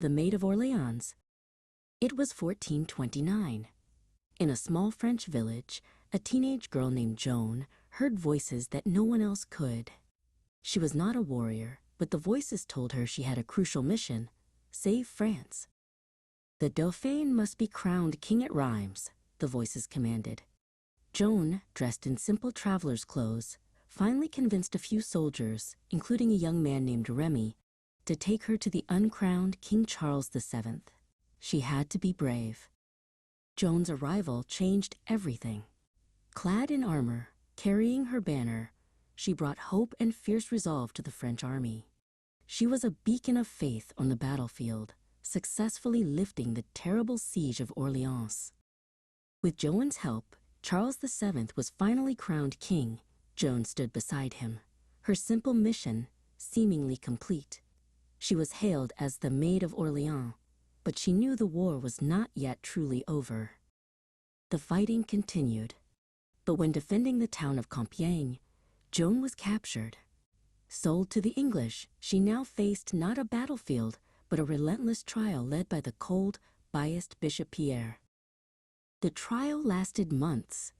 the Maid of Orleans. It was 1429. In a small French village, a teenage girl named Joan heard voices that no one else could. She was not a warrior, but the voices told her she had a crucial mission: save France. The Dauphin must be crowned king at Rheims, the voices commanded. Joan, dressed in simple traveler's clothes, finally convinced a few soldiers, including a young man named Remy, to take her to the uncrowned King Charles VII. She had to be brave. Joan's arrival changed everything. Clad in armor, carrying her banner, she brought hope and fierce resolve to the French army. She was a beacon of faith on the battlefield, successfully lifting the terrible siege of Orleans. With Joan's help, Charles VII was finally crowned king. Joan stood beside him, her simple mission seemingly complete. She was hailed as the Maid of Orleans, but she knew the war was not yet truly over. The fighting continued, but when defending the town of Compiègne, Joan was captured. Sold to the English, she now faced not a battlefield, but a relentless trial led by the cold, biased Bishop Pierre. The trial lasted months.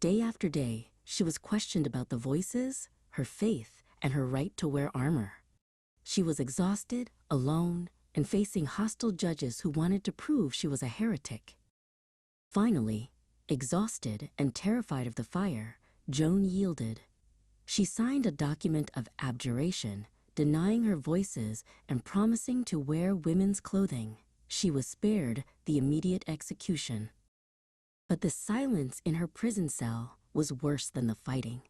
Day after day, she was questioned about the voices, her faith, and her right to wear armor. She was exhausted, alone, and facing hostile judges who wanted to prove she was a heretic. Finally, exhausted and terrified of the fire, Joan yielded. She signed a document of abjuration, denying her voices and promising to wear women's clothing. She was spared the immediate execution. But the silence in her prison cell was worse than the fighting.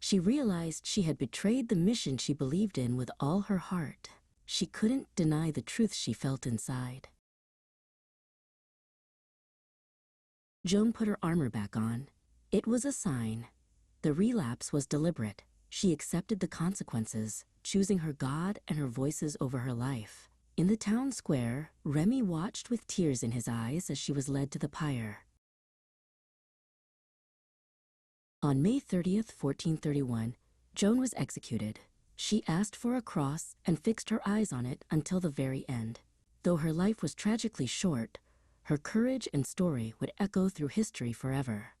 She realized she had betrayed the mission she believed in with all her heart. She couldn't deny the truth she felt inside. Joan put her armor back on. It was a sign. The relapse was deliberate. She accepted the consequences, choosing her God and her voices over her life. In the town square, Remy watched with tears in his eyes as she was led to the pyre. On May 30th, 1431, Joan was executed. She asked for a cross and fixed her eyes on it until the very end. Though her life was tragically short, her courage and story would echo through history forever.